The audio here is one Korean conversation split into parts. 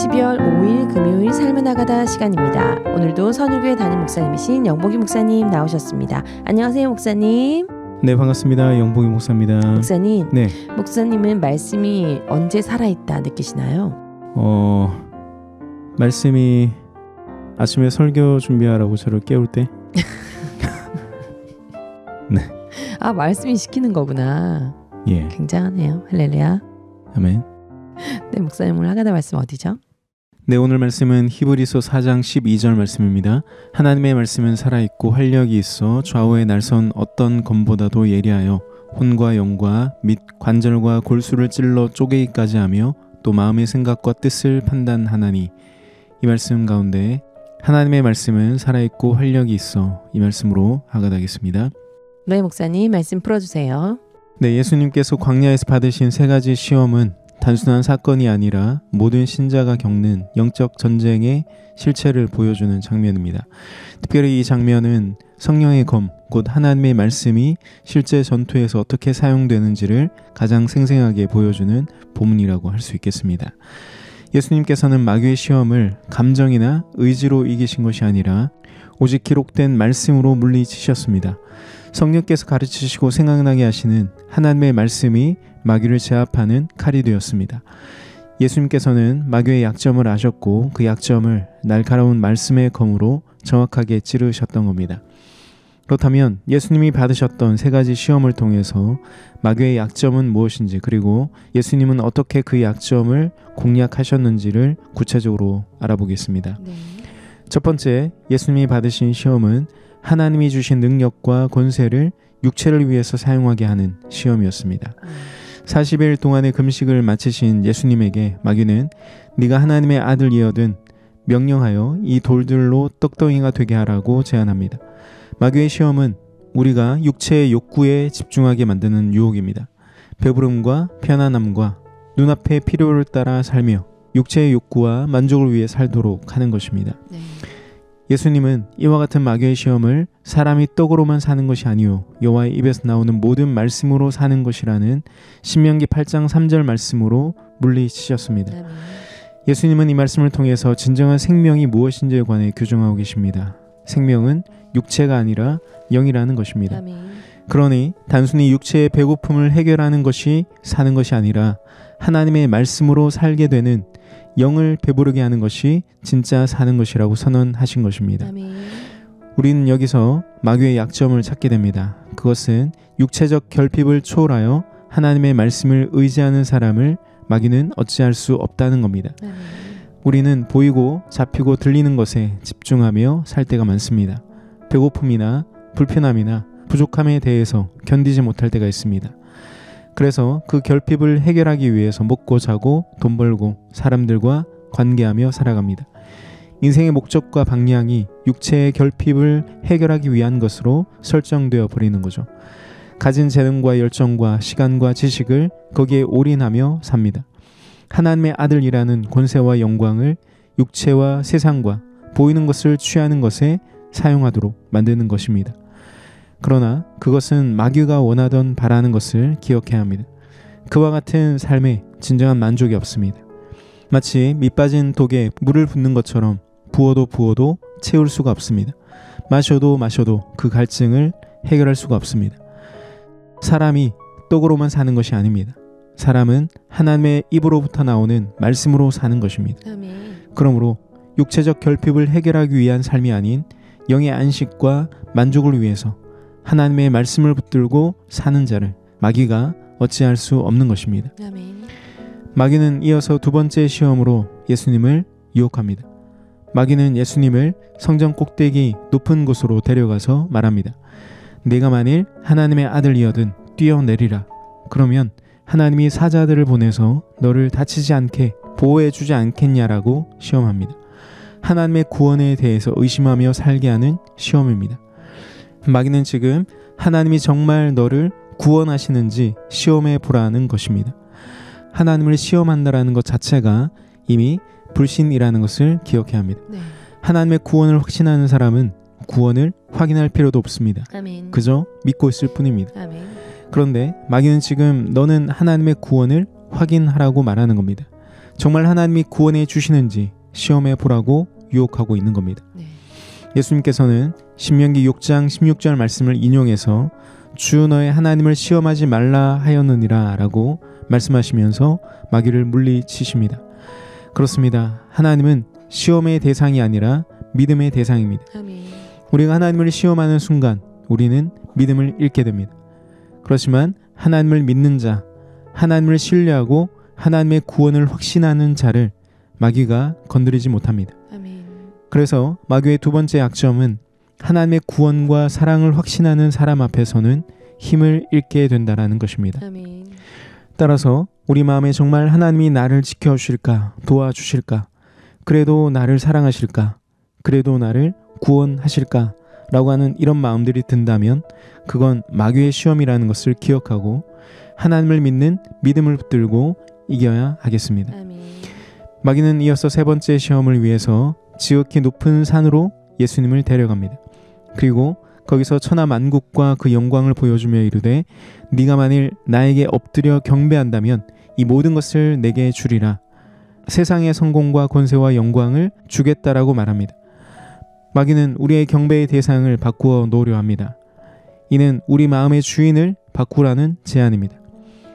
12월 5일 금요일 삶을 나가다 시간입니다. 오늘도 선율교회 담임 목사님이신 영복이 목사님 나오셨습니다. 안녕하세요, 목사님. 네, 반갑습니다. 영복이 목사입니다. 목사님, 네. 목사님은 말씀이 언제 살아있다 느끼시나요? 말씀이 아침에 설교 준비하라고 저를 깨울 때. 네. 아, 말씀이 시키는 거구나. 예. 굉장하네요. 할렐루야. 아멘. 네, 목사님 오늘 하가다 말씀 어디죠? 네, 오늘 말씀은 히브리서 4장 12절 말씀입니다. 하나님의 말씀은 살아있고 활력이 있어 좌우에 날선 어떤 검보다도 예리하여 혼과 영과 및 관절과 골수를 찔러 쪼개기까지 하며 또 마음의 생각과 뜻을 판단하나니. 이 말씀 가운데 하나님의 말씀은 살아있고 활력이 있어, 이 말씀으로 하가다겠습니다. 네, 목사님 말씀 풀어주세요. 네, 예수님께서 광야에서 받으신 세 가지 시험은 단순한 사건이 아니라 모든 신자가 겪는 영적 전쟁의 실체를 보여주는 장면입니다. 특별히 이 장면은 성령의 검, 곧 하나님의 말씀이 실제 전투에서 어떻게 사용되는지를 가장 생생하게 보여주는 본문이라고 할 수 있겠습니다. 예수님께서는 마귀의 시험을 감정이나 의지로 이기신 것이 아니라 오직 기록된 말씀으로 물리치셨습니다. 성령께서 가르치시고 생각나게 하시는 하나님의 말씀이 마귀를 제압하는 칼이 되었습니다. 예수님께서는 마귀의 약점을 아셨고 그 약점을 날카로운 말씀의 검으로 정확하게 찌르셨던 겁니다. 그렇다면 예수님이 받으셨던 세 가지 시험을 통해서 마귀의 약점은 무엇인지, 그리고 예수님은 어떻게 그 약점을 공략하셨는지를 구체적으로 알아보겠습니다. 네. 첫 번째, 예수님이 받으신 시험은 하나님이 주신 능력과 권세를 육체를 위해서 사용하게 하는 시험이었습니다. 40일 동안의 금식을 마치신 예수님에게 마귀는 네가 하나님의 아들이거든 명령하여 이 돌들로 떡덩이가 되게 하라고 제안합니다. 마귀의 시험은 우리가 육체의 욕구에 집중하게 만드는 유혹입니다. 배부름과 편안함과 눈앞의 필요를 따라 살며 육체의 욕구와 만족을 위해 살도록 하는 것입니다. 네. 예수님은 이와 같은 마귀의 시험을 사람이 떡으로만 사는 것이 아니요 여호와의 입에서 나오는 모든 말씀으로 사는 것이라는 신명기 8장 3절 말씀으로 물리치셨습니다. 네. 예수님은 이 말씀을 통해서 진정한 생명이 무엇인지에 관해 규정하고 계십니다. 생명은 육체가 아니라 영이라는 것입니다. 아멘. 그러니 단순히 육체의 배고픔을 해결하는 것이 사는 것이 아니라 하나님의 말씀으로 살게 되는 영을 배부르게 하는 것이 진짜 사는 것이라고 선언하신 것입니다. 아멘. 우리는 여기서 마귀의 약점을 찾게 됩니다. 그것은 육체적 결핍을 초월하여 하나님의 말씀을 의지하는 사람을 마귀는 어찌할 수 없다는 겁니다. 아멘. 우리는 보이고 잡히고 들리는 것에 집중하며 살 때가 많습니다. 배고픔이나 불편함이나 부족함에 대해서 견디지 못할 때가 있습니다. 그래서 그 결핍을 해결하기 위해서 먹고 자고 돈 벌고 사람들과 관계하며 살아갑니다. 인생의 목적과 방향이 육체의 결핍을 해결하기 위한 것으로 설정되어 버리는 거죠. 가진 재능과 열정과 시간과 지식을 거기에 올인하며 삽니다. 하나님의 아들이라는 권세와 영광을 육체와 세상과 보이는 것을 취하는 것에 사용하도록 만드는 것입니다. 그러나 그것은 마귀가 원하던 바라는 것을 기억해야 합니다. 그와 같은 삶에 진정한 만족이 없습니다. 마치 밑 빠진 독에 물을 붓는 것처럼 부어도 부어도 채울 수가 없습니다. 마셔도 마셔도 그 갈증을 해결할 수가 없습니다. 사람이 떡으로만 사는 것이 아닙니다. 사람은 하나님의 입으로부터 나오는 말씀으로 사는 것입니다. 아멘. 그러므로 육체적 결핍을 해결하기 위한 삶이 아닌 영의 안식과 만족을 위해서 하나님의 말씀을 붙들고 사는 자를 마귀가 어찌할 수 없는 것입니다. 아멘. 마귀는 이어서 두 번째 시험으로 예수님을 유혹합니다. 마귀는 예수님을 성전 꼭대기 높은 곳으로 데려가서 말합니다. 네가 만일 하나님의 아들이거든 뛰어내리라. 그러면 하나님이 사자들을 보내서 너를 다치지 않게 보호해 주지 않겠냐라고 시험합니다. 하나님의 구원에 대해서 의심하며 살게 하는 시험입니다. 마귀는 지금 하나님이 정말 너를 구원하시는지 시험해 보라는 것입니다. 하나님을 시험한다라는 것 자체가 이미 불신이라는 것을 기억해야 합니다. 네. 하나님의 구원을 확신하는 사람은 구원을 확인할 필요도 없습니다. 아멘. 그저 믿고 있을 뿐입니다. 아멘. 그런데 마귀는 지금 너는 하나님의 구원을 확인하라고 말하는 겁니다. 정말 하나님이 구원해 주시는지 시험해 보라고 유혹하고 있는 겁니다. 네. 예수님께서는 신명기 6장 16절 말씀을 인용해서 주 너의 하나님을 시험하지 말라 하였느니라 라고 말씀하시면서 마귀를 물리치십니다. 그렇습니다. 하나님은 시험의 대상이 아니라 믿음의 대상입니다. 아멘. 우리가 하나님을 시험하는 순간 우리는 믿음을 잃게 됩니다. 그렇지만 하나님을 믿는 자, 하나님을 신뢰하고 하나님의 구원을 확신하는 자를 마귀가 건드리지 못합니다. 아멘. 그래서 마귀의 두 번째 약점은 하나님의 구원과 사랑을 확신하는 사람 앞에서는 힘을 잃게 된다라는 것입니다. 아멘. 따라서 우리 마음에 정말 하나님이 나를 지켜주실까, 도와주실까, 그래도 나를 사랑하실까, 그래도 나를 구원하실까 라고 하는 이런 마음들이 든다면 그건 마귀의 시험이라는 것을 기억하고 하나님을 믿는 믿음을 붙들고 이겨야 하겠습니다. 아멘. 마귀는 이어서 세 번째 시험을 위해서 지극히 높은 산으로 예수님을 데려갑니다. 그리고 거기서 천하 만국과 그 영광을 보여주며 이르되 네가 만일 나에게 엎드려 경배한다면 이 모든 것을 내게 주리라. 세상의 성공과 권세와 영광을 주겠다라고 말합니다. 마귀는 우리의 경배의 대상을 바꾸어 놓으려 합니다. 이는 우리 마음의 주인을 바꾸라는 제안입니다.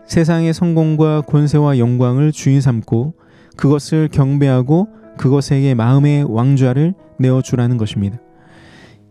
세상의 성공과 권세와 영광을 주인 삼고 그것을 경배하고 그것에게 마음의 왕좌를 내어주라는 것입니다.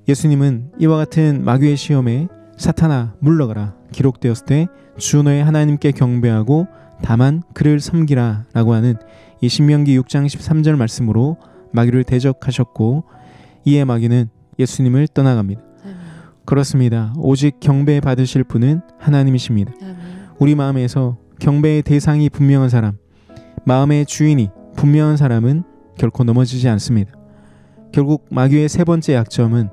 예수님은 이와 같은 마귀의 시험에 사탄아 물러가라 기록되었을 때 주 너의 하나님께 경배하고 다만 그를 섬기라 라고 하는 이 신명기 6장 13절 말씀으로 마귀를 대적하셨고 이에 마귀는 예수님을 떠나갑니다. 아멘. 그렇습니다. 오직 경배 받으실 분은 하나님이십니다. 아멘. 우리 마음에서 경배의 대상이 분명한 사람, 마음의 주인이 분명한 사람은 결코 넘어지지 않습니다. 결국 마귀의 세 번째 약점은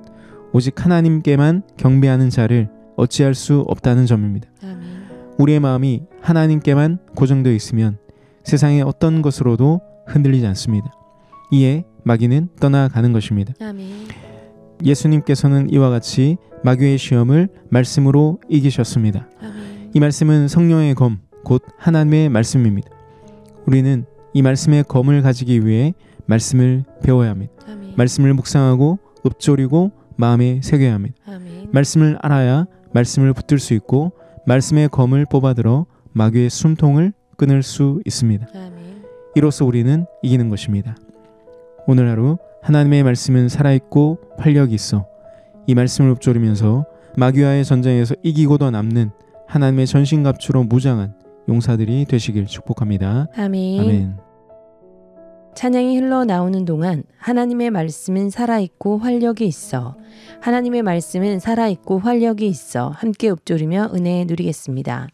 오직 하나님께만 경배하는 자를 어찌할 수 없다는 점입니다. 아멘. 우리의 마음이 하나님께만 고정되어 있으면 세상의 어떤 것으로도 흔들리지 않습니다. 이에 마귀는 떠나가는 것입니다. 아멘. 예수님께서는 이와 같이 마귀의 시험을 말씀으로 이기셨습니다. 아멘. 이 말씀은 성령의 검, 곧 하나님의 말씀입니다. 우리는 이 말씀의 검을 가지기 위해 말씀을 배워야 합니다. 아멘. 말씀을 묵상하고 읊조리고 마음에 새겨야 합니다. 아멘. 말씀을 알아야 말씀을 붙들 수 있고 말씀의 검을 뽑아들어 마귀의 숨통을 끊을 수 있습니다. 아멘. 이로써 우리는 이기는 것입니다. 오늘 하루 하나님의 말씀은 살아있고 활력이 있어 이 말씀을 읊조리면서 마귀와의 전쟁에서 이기고도 남는 하나님의 전신갑주로 무장한 용사들이 되시길 축복합니다. 아멘. 아멘. 찬양이 흘러나오는 동안 하나님의 말씀은 살아있고 활력이 있어 하나님의 말씀은 살아있고 활력이 있어 함께 읊조리며 은혜 누리겠습니다.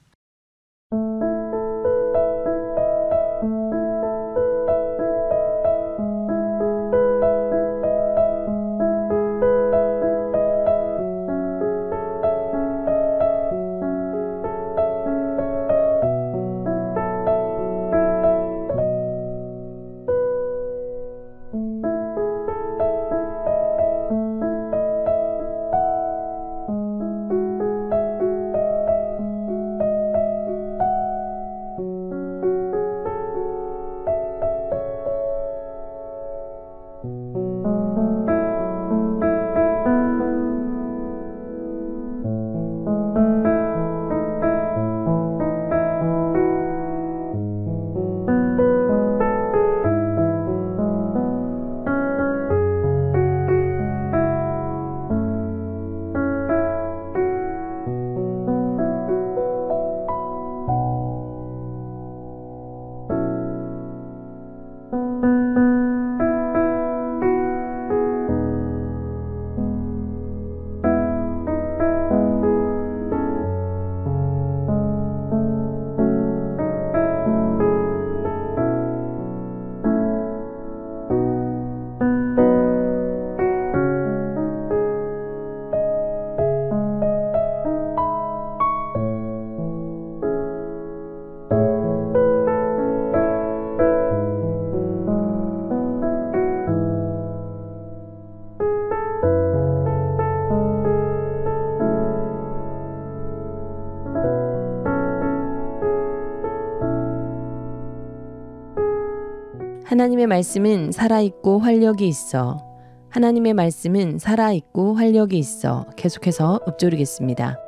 하나님의 말씀은 살아있고 활력이 있어. 하나님의 말씀은 살아있고 활력이 있어. 계속해서 읊조리겠습니다.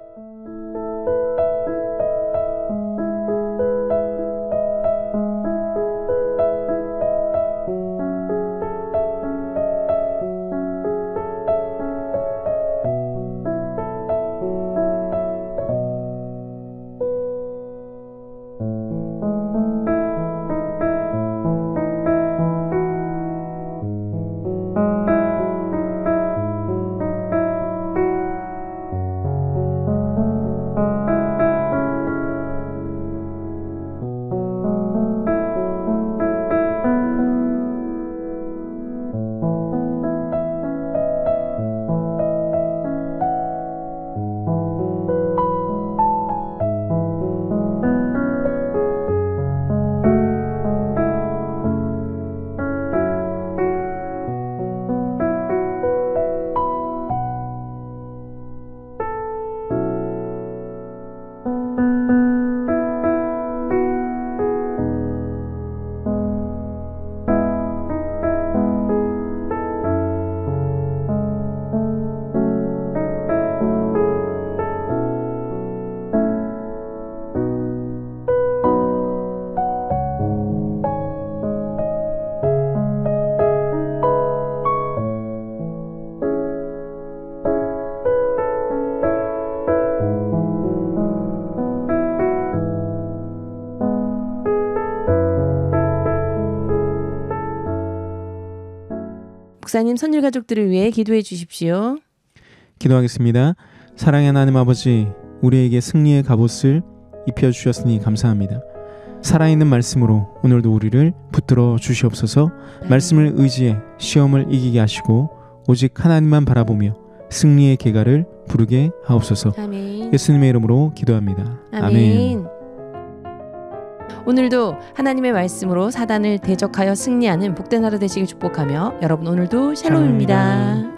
목사님, 선율 가족들을 위해 기도해 주십시오. 기도하겠습니다. 사랑의 하나님 아버지, 우리에게 승리의 갑옷을 입혀주셨으니 감사합니다. 살아있는 말씀으로 오늘도 우리를 붙들어 주시옵소서. 말씀을 의지해 시험을 이기게 하시고 오직 하나님만 바라보며 승리의 계가를 부르게 하옵소서. 아멘. 예수님의 이름으로 기도합니다. 아멘. 오늘도 하나님의 말씀으로 사단을 대적하여 승리하는 복된 하루 되시길 축복하며 여러분 오늘도 샬롬입니다.